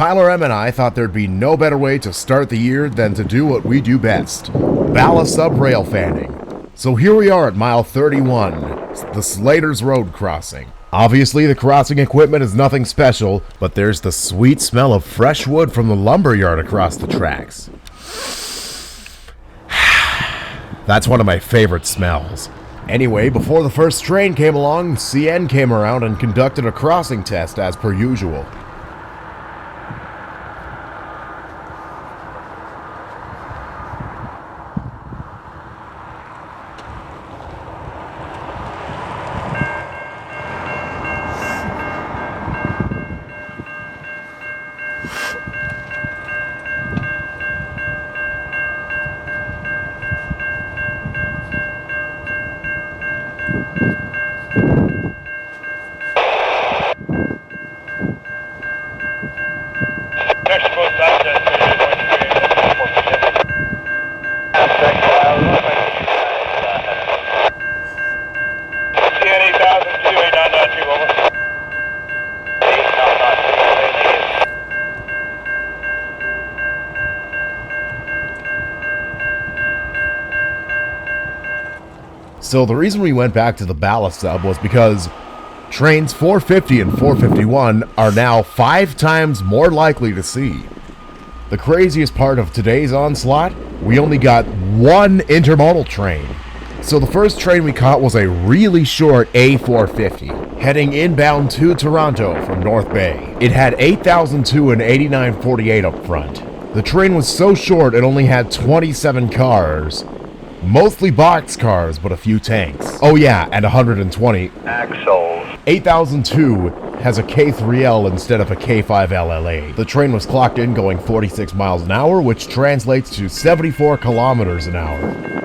Tyler M and I thought there'd be no better way to start the year than to do what we do best, ballast up rail fanning. So here we are at mile 31, the Slaters road crossing. Obviously the crossing equipment is nothing special, but there's the sweet smell of fresh wood from the lumber yard across the tracks. That's one of my favorite smells. Anyway, before the first train came along, CN came around and conducted a crossing test as per usual. So the reason we went back to the ballast sub was because trains 450 and 451 are now 5 times more likely to see. The craziest part of today's onslaught, we only got one intermodal train. So the first train we caught was a really short A450, heading inbound to Toronto from North Bay. It had 8002 and 8948 up front. The train was so short it only had 27 cars. Mostly boxcars, but a few tanks. Oh yeah, and 120 axles. 8002 has a K3L instead of a K5 LLA. The train was clocked in going 46 miles an hour, which translates to 74 kilometers an hour.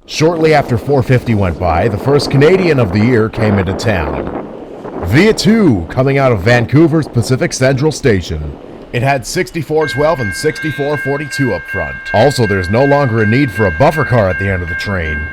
Shortly after 450 went by, the first Canadian of the year came into town. 𝐇𝐎 coming out of Vancouver's Pacific Central Station. It had 6412 and 6442 up front. Also, there's no longer a need for a buffer car at the end of the train.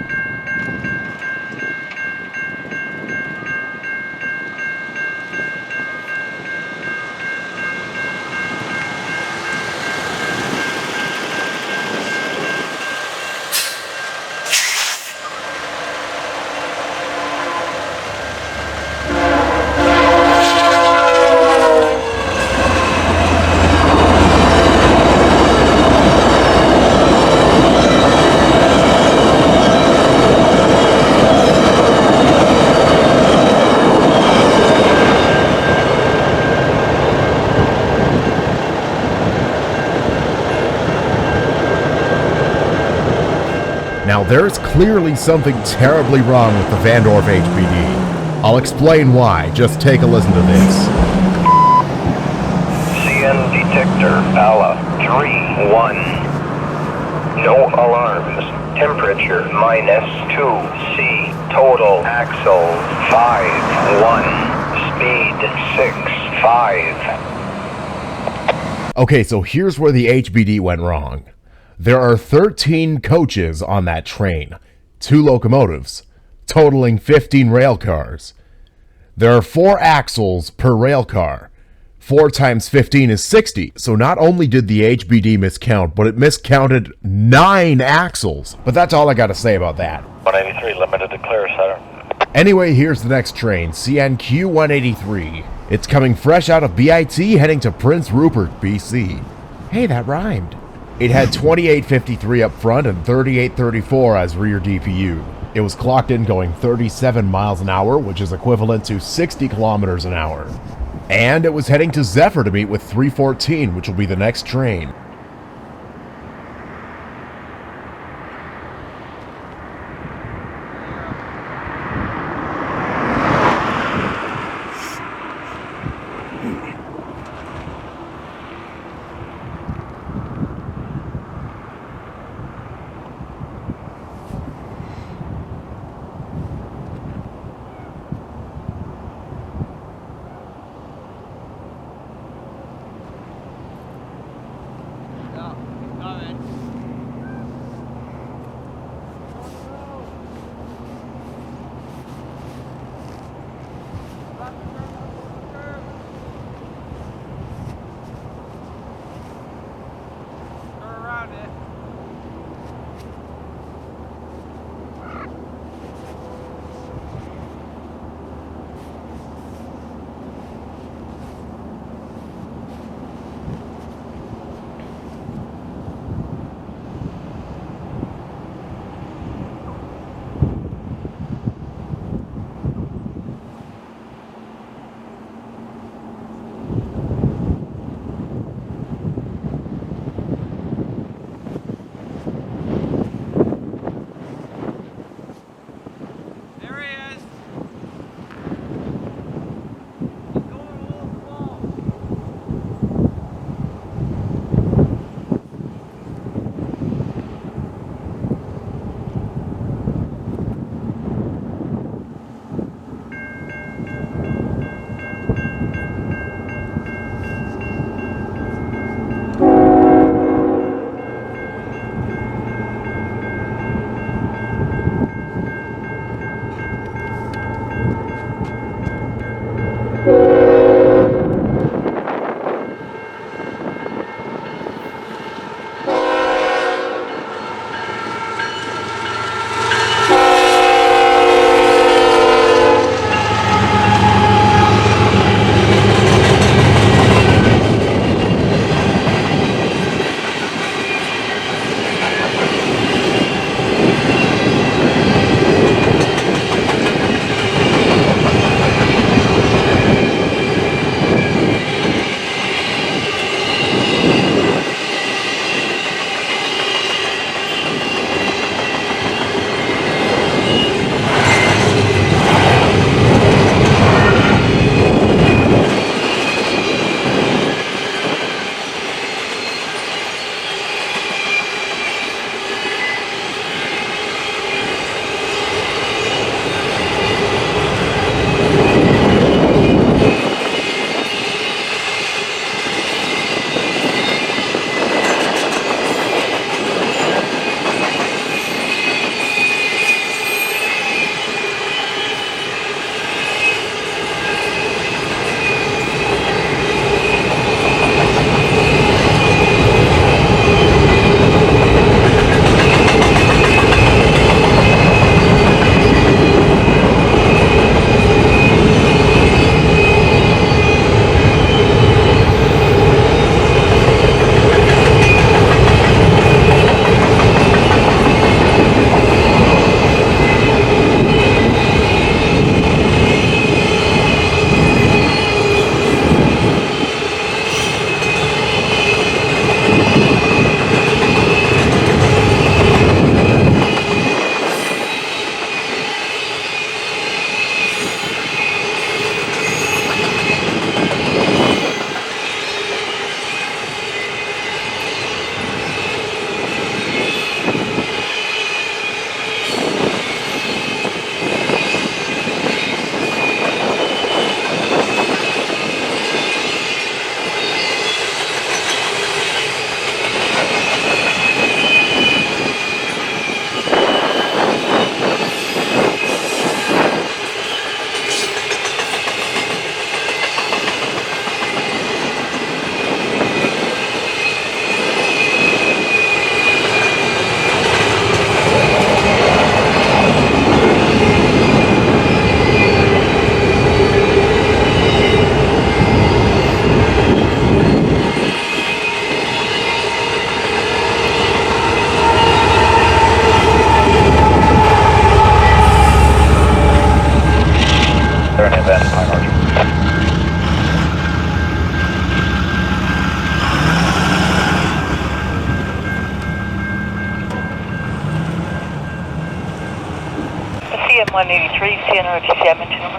Now there's clearly something terribly wrong with the Vandorf HBD. I'll explain why, just take a listen to this. CN detector, ALA 3-1. No alarms. Temperature -2 C. Total axle 5-1. Speed 6-5. Okay, so here's where the HBD went wrong. There are 13 coaches on that train, 2 locomotives, totaling 15 rail cars. There are 4 axles per rail car, 4 times 15 is 60, so not only did the HBD miscount, but it miscounted 9 axles. But that's all I gotta say about that. 183, limited to clear, center. Anyway, here's the next train, 𝐶NQ-183. It's coming fresh out of BIT, heading to Prince Rupert, BC. Hey, that rhymed. It had 2853 up front and 3834 as rear DPU. It was clocked in going 37 miles an hour, which is equivalent to 60 kilometers an hour. And it was heading to Zephyr to meet with 314, which will be the next train. CNO TC Edmonton, over.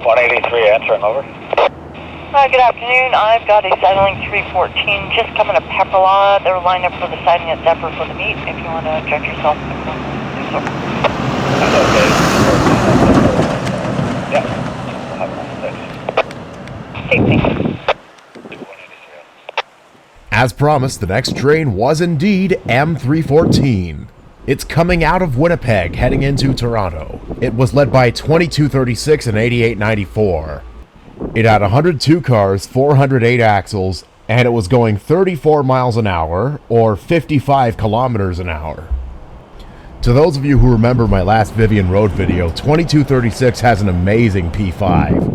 183, answering, over. Good afternoon. I've got a sighting 314 just coming to Pepperlaw. They're lined up for the sighting at Zephyr for the meet. If you want to direct yourself, do so. That's okay. Yeah. Have a nice day. Safety. 183. As promised, the next train was indeed M314. It's coming out of Winnipeg, heading into Toronto. It was led by 2236 and 8894. It had 102 cars, 408 axles, and it was going 34 miles an hour, or 55 kilometers an hour. To those of you who remember my last Vivian Road video, 2236 has an amazing P5.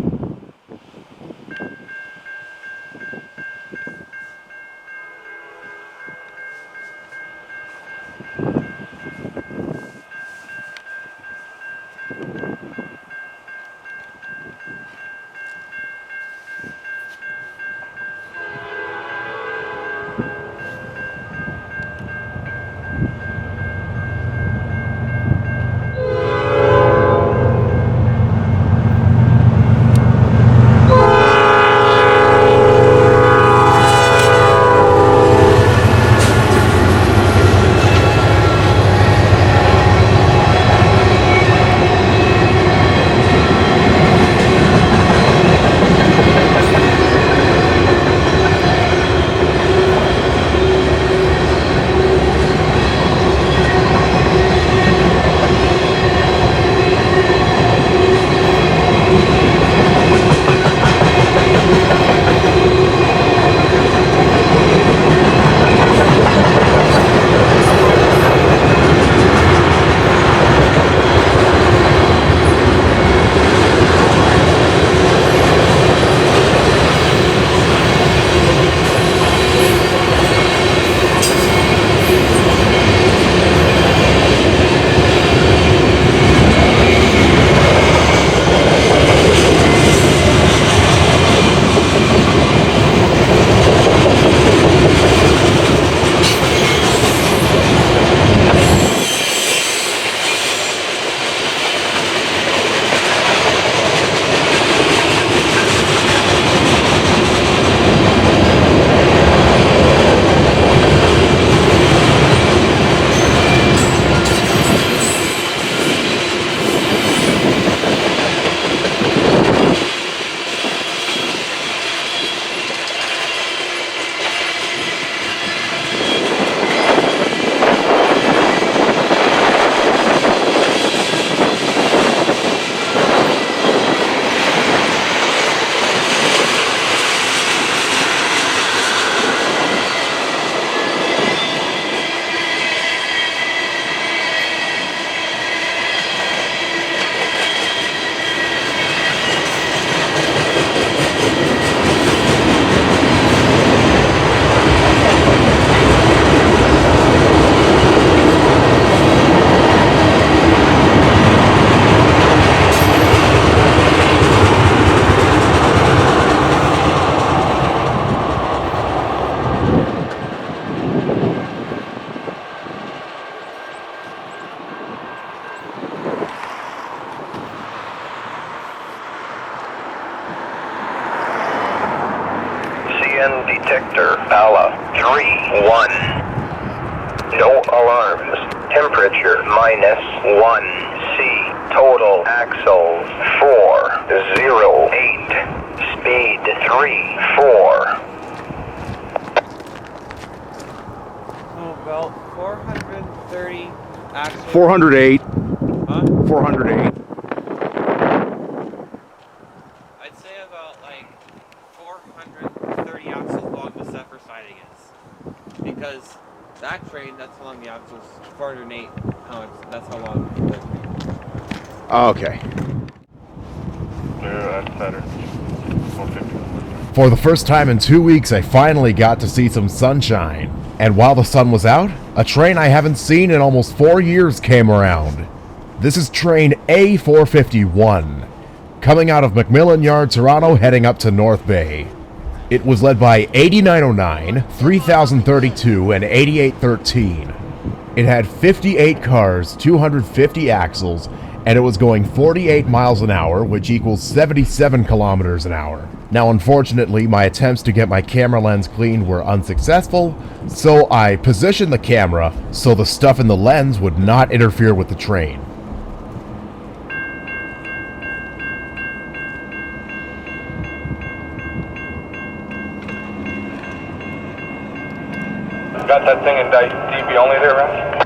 Detector, ALA 3-1. No alarms. Temperature -1 C. Total axles 408. Speed 34. Oh, about 430 axles. 408. Huh? 408. I'd say about like 430 axles long the Zephyr siding is. Because that train, that's how long the axles, 408, that's how long the train. Okay. Clear outsider. 450. For the first time in 2 weeks, I finally got to see some sunshine. And while the sun was out, a train I haven't seen in almost 4 years came around. This is train A451, coming out of Macmillan Yard, Toronto, heading up to North Bay. It was led by 8909, 3032, and 8813. It had 58 cars, 250 axles, and it was going 48 miles an hour, which equals 77 kilometers an hour. Now, unfortunately, my attempts to get my camera lens cleaned were unsuccessful, so I positioned the camera so the stuff in the lens would not interfere with the train. Got that thing in DB only there, Ralph?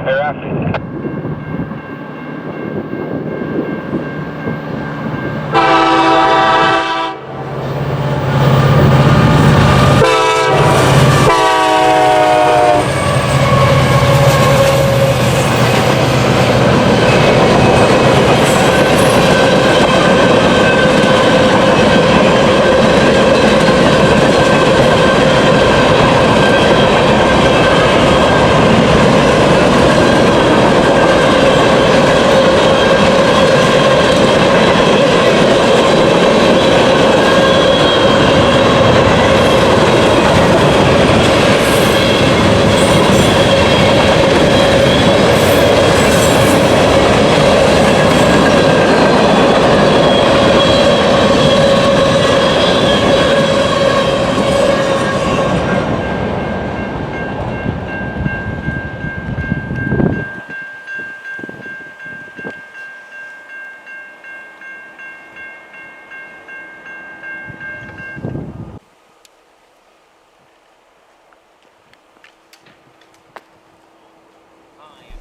Hey, Ralph.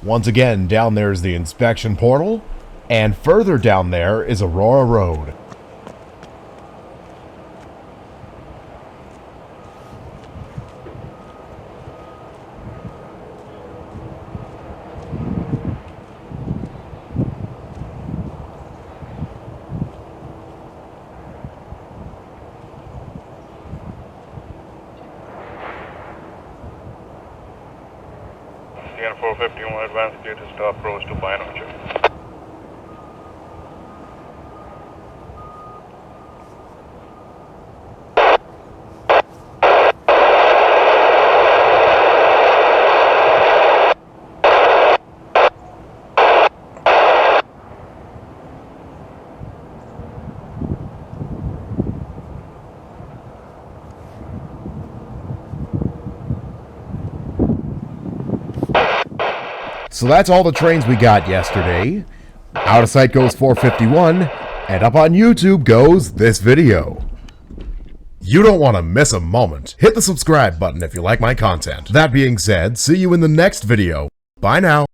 Once again, down there is the inspection portal, and further down there is Aurora Road. Sierra 451 advance clear to stop approach to Pine Orchard. So that's all the trains we got yesterday. Out of sight goes 451, and up on YouTube goes this video. You don't want to miss a moment. Hit the subscribe button if you like my content. That being said, see you in the next video. Bye now.